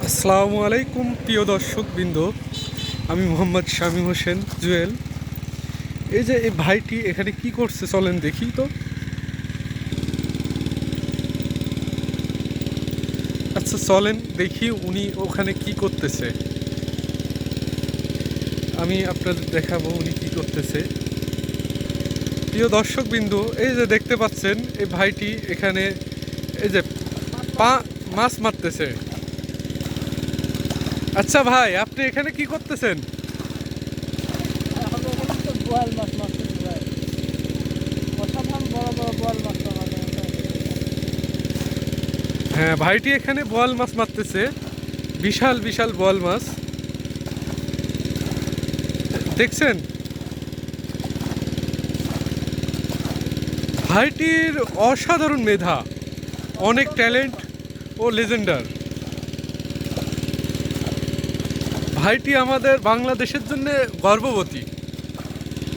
আসসালামু আলাইকুম প্রিয় দর্শকবৃন্দ, আমি মোহাম্মদ শামীম হোসেন জুয়েল। এই যে এই ভাইটি এখানে কি করছে চলেন দেখি তো। আচ্ছা চলেন দেখি উনি ওখানে কি করতেছে। আমি আপনাদের দেখাবো উনি কি করতেছে। প্রিয় দর্শকবৃন্দ, এই যে দেখতে পাচ্ছেন এই ভাইটি এখানে এই যে মাছ মারতেছে। আচ্ছা ভাই, আপনি এখানে কি করতেছেন? বোয়াল মাছ মারতেছি ভাই। অসাধারণ বড় বড় বোয়াল মাছ আমাদের। হ্যাঁ, ভাইটি এখানে বোয়াল মাছ মারতেছে, বিশাল বিশাল বোয়াল মাছ দেখছেন। ভাইটির অসাধারণ মেধা, অনেক ট্যালেন্ট ও লেজেন্ডার। ভাইটি আমাদের বাংলাদেশের জন্য গর্ববতী।